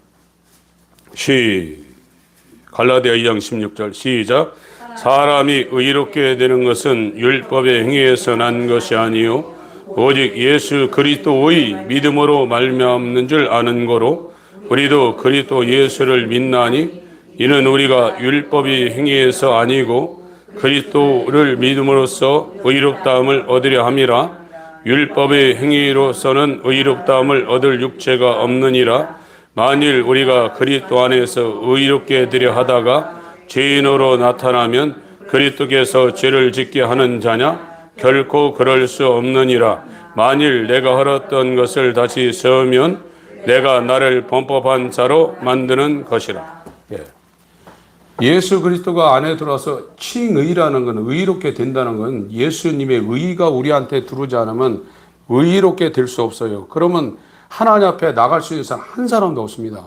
갈라디아 2장 16절 시작. 사람이 의롭게 되는 것은 율법의 행위에서 난 것이 아니요 오직 예수 그리스도의 믿음으로 말미암는 줄 아는 거로 우리도 그리스도 예수를 믿나니 이는 우리가 율법이 행위에서 아니고 그리스도를 믿음으로써 의롭다함을 얻으려 함이라. 율법의 행위로서는 의롭다함을 얻을 육체가 없느니라. 만일 우리가 그리스도 안에서 의롭게 되려 하다가 죄인으로 나타나면 그리스도께서 죄를 짓게 하는 자냐? 결코 그럴 수 없느니라. 만일 내가 헐었던 것을 다시 세우면 내가 나를 범법한 자로 만드는 것이라. 예수 그리스도가 안에 들어와서 칭의라는 건, 의롭게 된다는 건 예수님의 의가 우리한테 들어오지 않으면 의롭게 될 수 없어요. 그러면 하나님 앞에 나갈 수 있는 사람 한 사람도 없습니다.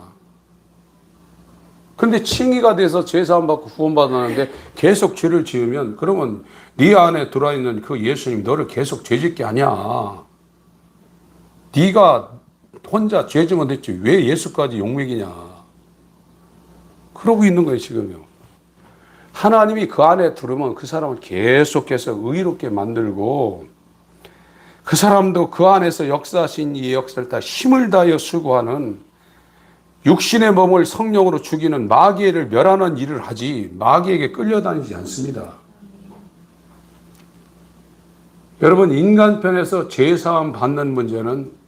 그런데 칭의가 돼서 제사함 받고 구원받았는데 계속 죄를 지으면 그러면 네 안에 들어와 있는 그 예수님 너를 계속 죄짓게 하냐? 네가 혼자 죄 지면 됐지 왜 예수까지 욕먹이냐? 그러고 있는 거예요, 지금요. 하나님이 그 안에 들으면 그 사람을 계속해서 의롭게 만들고 그 사람도 그 안에서 역사하신 이 역사를 다 힘을 다하여 수고하는 육신의 몸을 성령으로 죽이는 마귀를 멸하는 일을 하지 마귀에게 끌려다니지 않습니다. 여러분, 인간편에서 죄사함 받는 문제는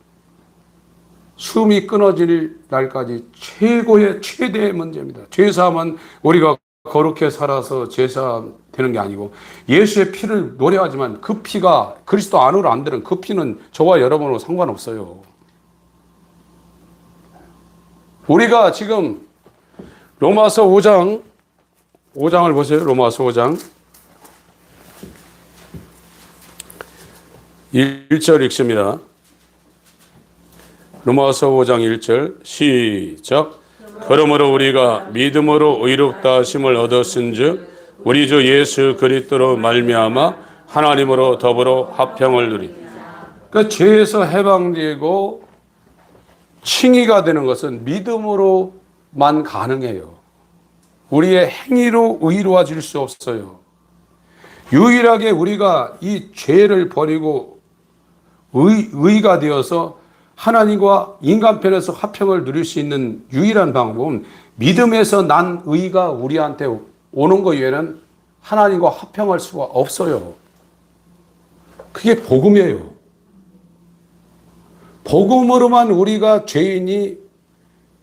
숨이 끊어질 날까지 최대의 문제입니다. 죄사함은 우리가 거룩해 살아서 죄사함 되는 게 아니고 예수의 피를 노래하지만 그 피가 그리스도 안으로 안 되는 그 피는 저와 여러분하고 상관없어요. 우리가 지금 로마서 5장을 보세요. 로마서 5장 1절 읽습니다. 로마서 5장 1절 시작. 그러므로 우리가 믿음으로 의롭다 하심을 얻었은즉 우리 주 예수 그리스도로 말미암아 하나님으로 더불어 화평을 누리. 그러니까 죄에서 해방되고 칭의가 되는 것은 믿음으로만 가능해요. 우리의 행위로 의로워질 수 없어요. 유일하게 우리가 이 죄를 버리고 의가 되어서 하나님과 인간편에서 화평을 누릴 수 있는 유일한 방법은 믿음에서 난 의가 우리한테 오는 것 외에는 하나님과 화평할 수가 없어요. 그게 복음이에요. 복음으로만 우리가 죄인이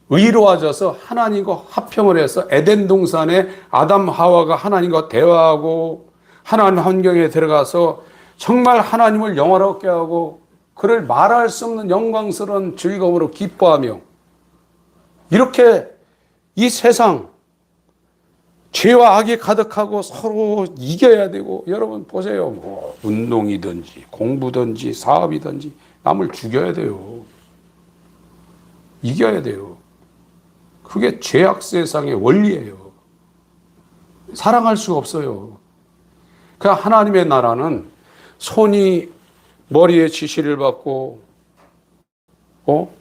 의로워져서 하나님과 화평을 해서 에덴 동산에 아담 하와가 하나님과 대화하고 하나님 환경에 들어가서 정말 하나님을 영화롭게 하고 그를 말할 수 없는 영광스러운 즐거움으로 기뻐하며 이렇게 이 세상 죄와 악이 가득하고 서로 이겨야 되고, 여러분 보세요. 뭐 운동이든지 공부든지 사업이든지 남을 죽여야 돼요. 이겨야 돼요. 그게 죄악 세상의 원리예요. 사랑할 수가 없어요. 그 하나님의 나라는 손이 머리에 지시를 받고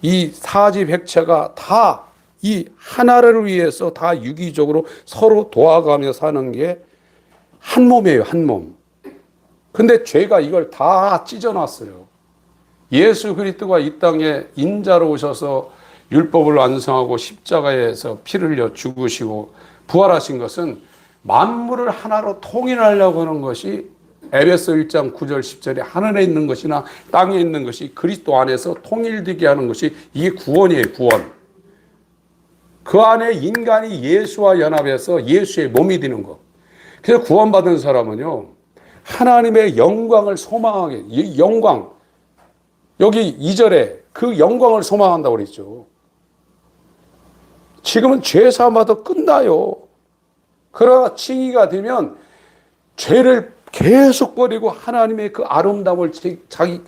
이 사지백체가 다 이 하나를 위해서 다 유기적으로 서로 도와가며 사는 게 한 몸이에요. 한 몸. 근데 죄가 이걸 다 찢어놨어요. 예수 그리스도가 이 땅에 인자로 오셔서 율법을 완성하고 십자가에서 피를 흘려 죽으시고 부활하신 것은 만물을 하나로 통일하려고 하는 것이 에베소 1장 9절 10절에 하늘에 있는 것이나 땅에 있는 것이 그리스도 안에서 통일되게 하는 것이 이게 구원이에요. 구원. 그 안에 인간이 예수와 연합해서 예수의 몸이 되는 것. 그래서 구원받은 사람은요, 하나님의 영광을 소망하게, 이 영광, 여기 2절에 그 영광을 소망한다고 그랬죠. 지금은 죄사함마다 끝나요. 그러나 칭의가 되면 죄를 계속 버리고 하나님의 그 아름다움을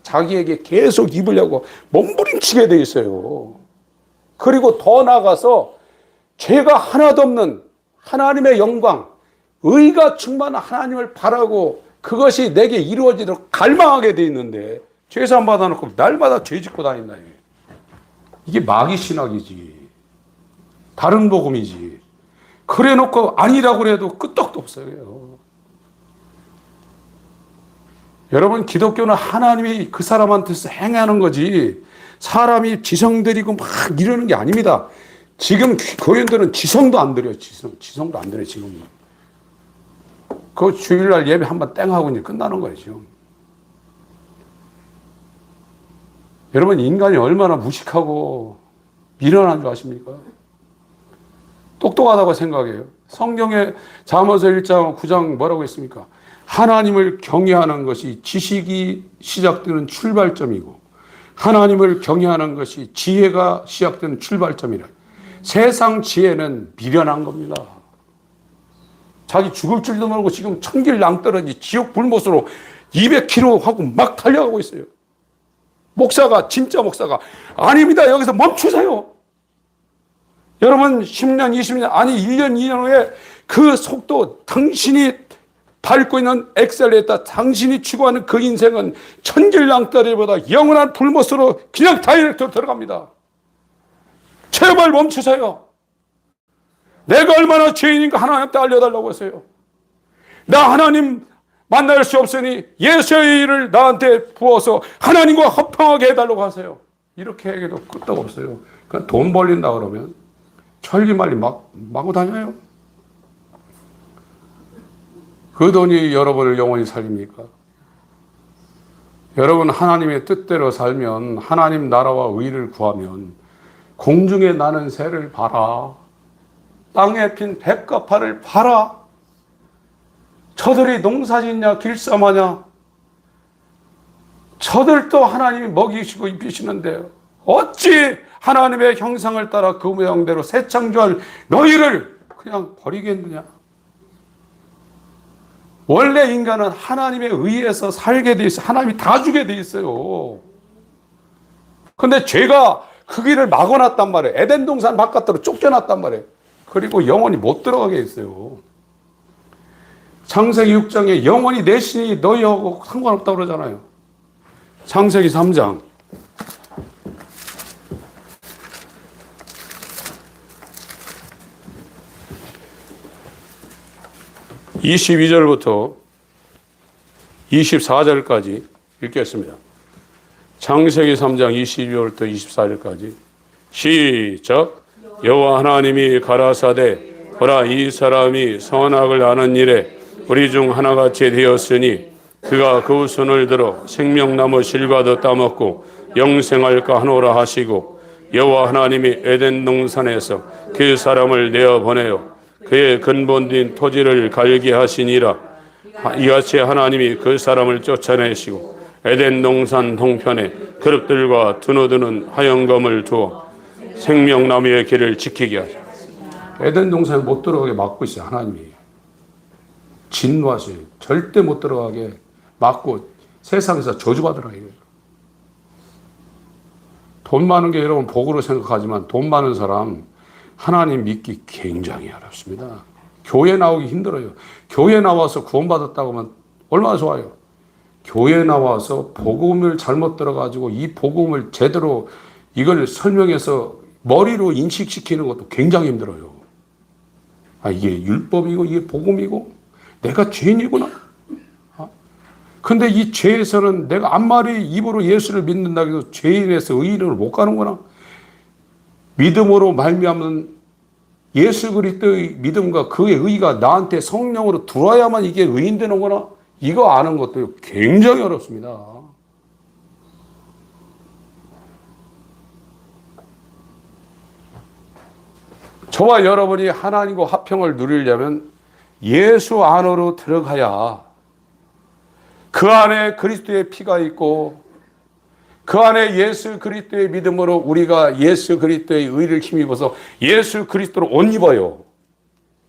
자기에게 계속 입으려고 몸부림치게 돼 있어요. 그리고 더 나아가서 죄가 하나도 없는 하나님의 영광, 의가 충만한 하나님을 바라고 그것이 내게 이루어지도록 갈망하게 돼 있는데 죄사함 받아놓고 날마다 죄 짓고 다닌다. 이게 마귀 신학이지. 다른 복음이지. 그래 놓고 아니라고 그래도 끄떡도 없어요. 여러분, 기독교는 하나님이 그 사람한테서 행하는 거지 사람이 지성 드리고 막 이러는 게 아닙니다. 지금 교인들은 지성도 안 드려요. 지성도 안 드려요. 지금 그 주일날 예배 한번 땡 하고 이제 끝나는 거예요. 지금. 여러분, 인간이 얼마나 무식하고 미련한 줄 아십니까? 똑똑하다고 생각해요. 성경에 잠언서 1장 9장 뭐라고 했습니까? 하나님을 경외하는 것이 지식이 시작되는 출발점이고 하나님을 경외하는 것이 지혜가 시작되는 출발점이라. 세상 지혜는 미련한 겁니다. 자기 죽을 줄도 모르고 지금 천길 낭떠러지 지옥 불못으로 200km 하고 막 달려가고 있어요. 목사가, 진짜 목사가 아닙니다. 여기서 멈추세요. 여러분 10년, 20년, 아니 1년, 2년 후에 그 속도, 당신이 밟고 있는 엑셀레이터, 당신이 추구하는 그 인생은 천길낭떠러지보다 영원한 불못으로 그냥 다이렉트로 들어갑니다. 제발 멈추세요. 내가 얼마나 죄인인가 하나님한테 알려달라고 했어요. 나 하나님 만날 수 없으니 예수의 일을 나한테 부어서 하나님과 화평하게 해달라고 하세요. 이렇게 해도 끄떡 없어요. 그냥 돈 벌린다 그러면 철기말리 마구 다녀요. 그 돈이 여러분을 영원히 살립니까? 여러분, 하나님의 뜻대로 살면, 하나님 나라와 의를 구하면 공중에 나는 새를 봐라. 땅에 핀 백과파를 봐라. 저들이 농사짓냐 길쌈하냐. 저들도 하나님이 먹이시고 입히시는데 어찌 하나님의 형상을 따라 그 모양대로 새 창조할 너희를 그냥 버리겠느냐. 원래 인간은 하나님에 의해서 살게 돼 있어요. 하나님이 다 주게 돼 있어요. 근데 죄가 그 길을 막아놨단 말이에요. 에덴 동산 바깥으로 쫓겨났단 말이에요. 그리고 영원히 못 들어가게 했어요. 창세기 6장에 영원히 내 신이 너희하고 상관없다고 그러잖아요. 창세기 3장. (22절부터) 24절까지 읽겠습니다. 창세기 3장 22절부터 24절까지 시작. 여호와 하나님이 가라사대 보라, 이 사람이 선악을 아는 일에 우리 중 하나같이 되었으니 그가 그 손을 들어 생명나무 실과도 따먹고 영생할까 하노라 하시고, 여호와 하나님이 에덴 동산에서 그 사람을 내어 보내어 그의 근본된 토지를 갈게 하시니라. 이같이 하나님이 그 사람을 쫓아내시고 에덴 동산 동편에 그릇들과 드노드는 하영검을 두어 생명나무의 길을 지키게 하시고, 에덴 동산에 못 들어가게 막고 있어요. 하나님이 진노하시요. 절대 못 들어가게 막고 세상에서 저주받으라 이거예요. 돈 많은 게 여러분 복으로 생각하지만 돈 많은 사람 하나님 믿기 굉장히 어렵습니다. 교회 나오기 힘들어요. 교회 나와서 구원받았다고 하면 얼마나 좋아요. 교회 나와서 복음을 잘못 들어가지고 이 복음을 제대로 이걸 설명해서 머리로 인식시키는 것도 굉장히 힘들어요. 아, 이게 율법이고 이게 복음이고 내가 죄인이구나. 근데 이 죄에서는 내가 앞말이 입으로 예수를 믿는다고 해서 죄인에서 의인으로 못 가는구나. 믿음으로 말미암은 예수 그리스도의 믿음과 그의 의가 나한테 성령으로 들어와야만 이게 의인 되는구나. 이거 아는 것도 굉장히 어렵습니다. 저와 여러분이 하나님과 화평을 누리려면 예수 안으로 들어가야 그 안에 그리스도의 피가 있고 그 안에 예수 그리스도의 믿음으로 우리가 예수 그리스도의 의를 힘입어서 예수 그리스도로 옷 입어요.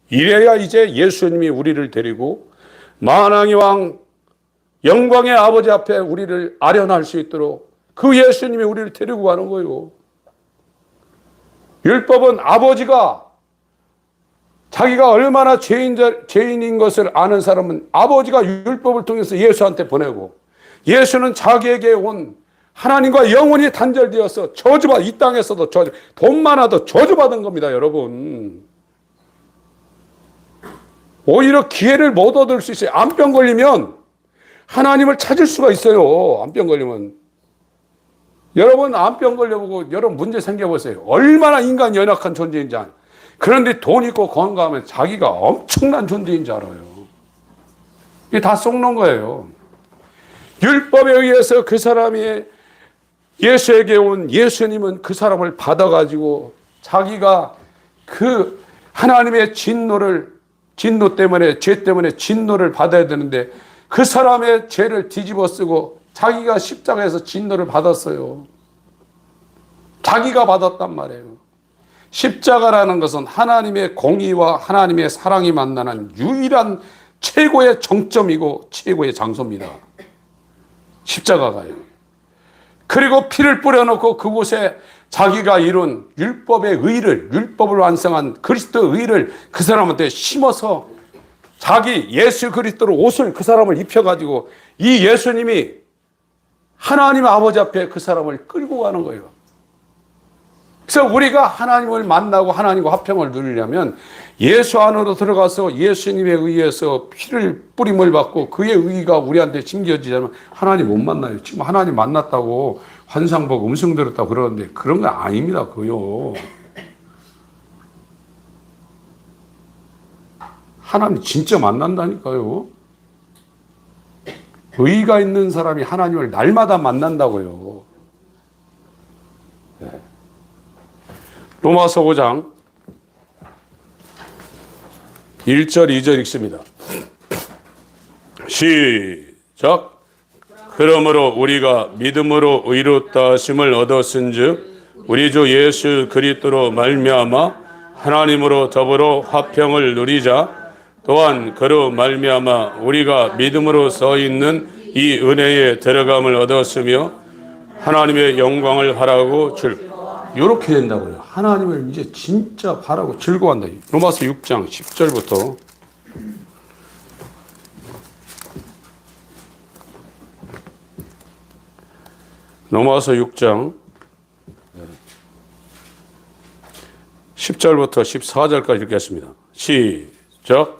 이래야 이제 예수님이 우리를 데리고 만왕의 왕 영광의 아버지 앞에 우리를 아련할 수 있도록 그 예수님이 우리를 데리고 가는 거예요. 율법은 아버지가 자기가 얼마나 죄인인 것을 아는 사람은 아버지가 율법을 통해서 예수한테 보내고, 예수는 자기에게 온 하나님과 영원히 단절되어서 저주받아, 이 땅에서도 돈 많아도 저주받은 겁니다, 여러분. 오히려 기회를 못 얻을 수 있어요. 암병 걸리면 하나님을 찾을 수가 있어요. 암병 걸리면. 여러분 암병 걸려보고 여러분 문제 생겨보세요. 얼마나 인간 연약한 존재인지 알아요. 그런데 돈 있고 건강하면 자기가 엄청난 존재인 줄 알아요. 이게 다 속는 거예요. 율법에 의해서 그 사람이 예수에게 온 예수님은 그 사람을 받아가지고 자기가 그 하나님의 진노 때문에, 죄 때문에 진노를 받아야 되는데 그 사람의 죄를 뒤집어 쓰고 자기가 십자가에서 진노를 받았어요. 자기가 받았단 말이에요. 십자가라는 것은 하나님의 공의와 하나님의 사랑이 만나는 유일한 최고의 정점이고 최고의 장소입니다. 십자가가요. 그리고 피를 뿌려놓고 그곳에 자기가 이룬 율법의 의를, 율법을 완성한 그리스도의 의를 그 사람한테 심어서 자기 예수 그리스도로 옷을 그 사람을 입혀가지고 이 예수님이 하나님 아버지 앞에 그 사람을 끌고 가는 거예요. 그래서 우리가 하나님을 만나고 하나님과 화평을 누리려면 예수 안으로 들어가서 예수님에 의해서 피를 뿌림을 받고 그의 의가 우리한테 심겨지자면 하나님 못 만나요. 지금 하나님 만났다고 환상 보고 음성 들었다고 그러는데 그런 거 아닙니다. 그요. 하나님 진짜 만난다니까요. 의가 있는 사람이 하나님을 날마다 만난다고요. 네. 로마서 5장 1절 2절 읽습니다. 시작. 그러므로 우리가 믿음으로 의롭다 하심을 얻었은즉 우리 주 예수 그리스도로 말미암아 하나님으로 더불어 화평을 누리자. 또한 그로 말미암아 우리가 믿음으로 서 있는 이 은혜에 들어감을 얻었으며 하나님의 영광을 바라고 이렇게 된다고요. 하나님을 이제 진짜 바라고 즐거워한다. 로마서 6장 10절부터 로마서 6장 10절부터 14절까지 읽겠습니다. 시작.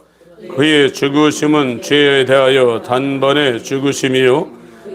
그의 죽으심은 죄에 대하여 단번에 죽으심이요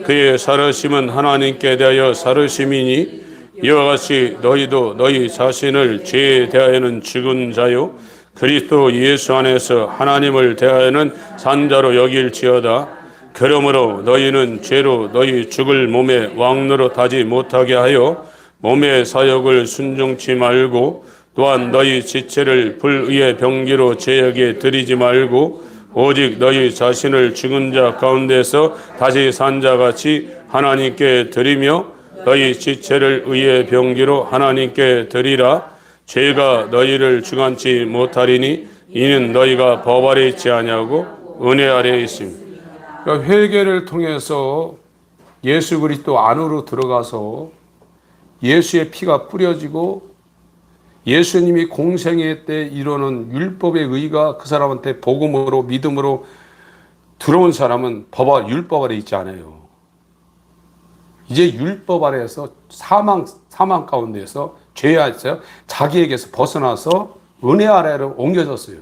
그의 살으심은 하나님께 대하여 살으심이니 이와 같이 너희도 너희 자신을 죄에 대하여는 죽은 자요 그리스도 예수 안에서 하나님을 대하여는 산자로 여길지어다. 그러므로 너희는 죄로 너희 죽을 몸에 왕노릇하지 못하게 하여 몸의 사역을 순종치 말고, 또한 너희 지체를 불의의 병기로 죄에게 드리지 말고, 오직 너희 자신을 죽은 자 가운데서 다시 산 자같이 하나님께 드리며 너희 지체를 의의 병기로 하나님께 드리라. 죄가 너희를 주관치 못하리니 이는 너희가 법 아래 있지 아니하고 은혜 아래 있습니다. 그러니까 회개를 통해서 예수 그리스도 안으로 들어가서 예수의 피가 뿌려지고 예수님이 공생애 때 이루는 율법의 의가 그 사람한테 복음으로 믿음으로 들어온 사람은 율법 아래 있지 않아요. 이제 율법 아래에서 사망 가운데에서 죄에서 자기에게서 벗어나서 은혜 아래로 옮겨졌어요.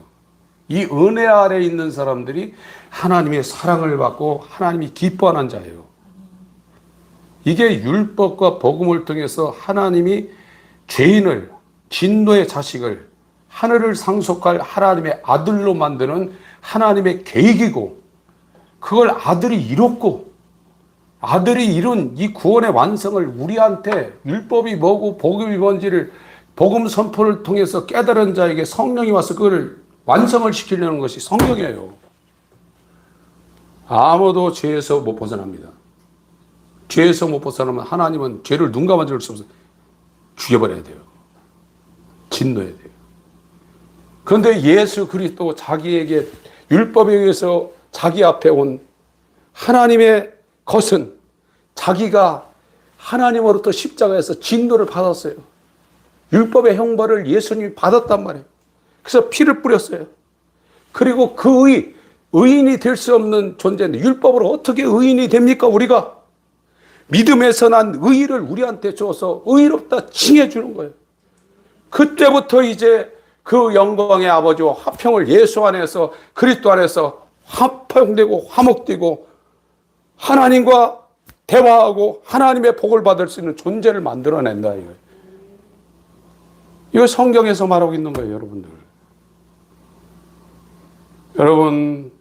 이 은혜 아래 있는 사람들이 하나님의 사랑을 받고 하나님이 기뻐하는 자예요. 이게 율법과 복음을 통해서 하나님이 죄인을, 진노의 자식을 하늘을 상속할 하나님의 아들로 만드는 하나님의 계획이고, 그걸 아들이 이뤘고, 아들이 이룬 이 구원의 완성을 우리한테 율법이 뭐고 복음이 뭔지를 복음 선포를 통해서 깨달은 자에게 성령이 와서 그걸 완성을 시키려는 것이 성령이에요. 아무도 죄에서 못 벗어납니다. 죄에서 못 벗어나면 하나님은 죄를 눈 감아줄 수 없어요. 죽여버려야 돼요. 진노해야 돼요. 그런데 예수 그리스도 자기에게 율법에 의해서 자기 앞에 온 하나님의 것은 자기가 하나님으로부터 십자가에서 진노를 받았어요. 율법의 형벌을 예수님이 받았단 말이에요. 그래서 피를 뿌렸어요. 그리고 그 의인이 될 수 없는 존재인데 율법으로 어떻게 의인이 됩니까? 우리가 믿음에서 난 의의를 우리한테 줘서 의롭다 칭해 주는 거예요. 그때부터 이제 그 영광의 아버지와 화평을 예수 안에서 그리스도 안에서 화평되고 화목되고 하나님과 대화하고 하나님의 복을 받을 수 있는 존재를 만들어낸다 이거예요. 이거 성경에서 말하고 있는 거예요, 여러분들. 여러분,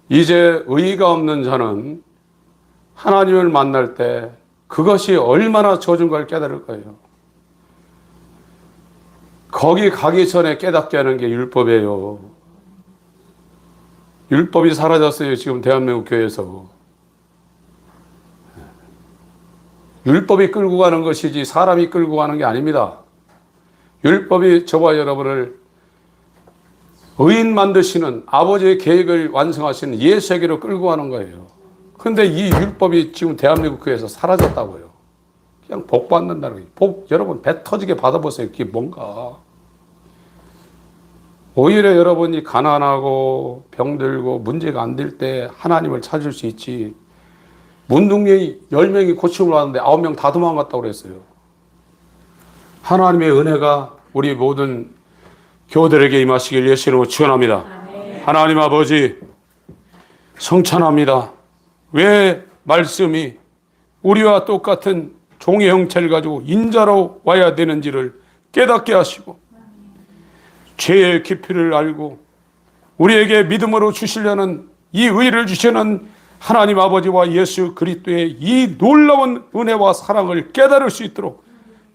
이제 의의가 없는 자는 하나님을 만날 때 그것이 얼마나 저준 걸 깨달을 거예요. 거기 가기 전에 깨닫게 하는 게 율법이에요. 율법이 사라졌어요, 지금 대한민국 교회에서. 율법이 끌고 가는 것이지 사람이 끌고 가는 게 아닙니다. 율법이 저와 여러분을 의인 만드시는 아버지의 계획을 완성하시는 예수에게로 끌고 가는 거예요. 그런데 이 율법이 지금 대한민국 교회에서 사라졌다고요. 그냥 복 받는다는 거예요. 복 여러분 배 터지게 받아보세요. 그게 뭔가. 오히려 여러분이 가난하고 병들고 문제가 안 될 때 하나님을 찾을 수 있지. 문둥이 10명이 고침을 받는데 9명 다 도망갔다고 그랬어요. 하나님의 은혜가 우리 모든 교우들에게 임하시길 예수님으로 축원합니다. 하나님 아버지 성찬합니다. 왜 말씀이 우리와 똑같은 종의 형체를 가지고 인자로 와야 되는지를 깨닫게 하시고 죄의 깊이를 알고 우리에게 믿음으로 주시려는 이 의를 주시는 하나님 아버지와 예수 그리스도의 이 놀라운 은혜와 사랑을 깨달을 수 있도록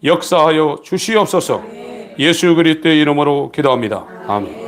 역사하여 주시옵소서. 예수 그리스도의 이름으로 기도합니다. 아멘.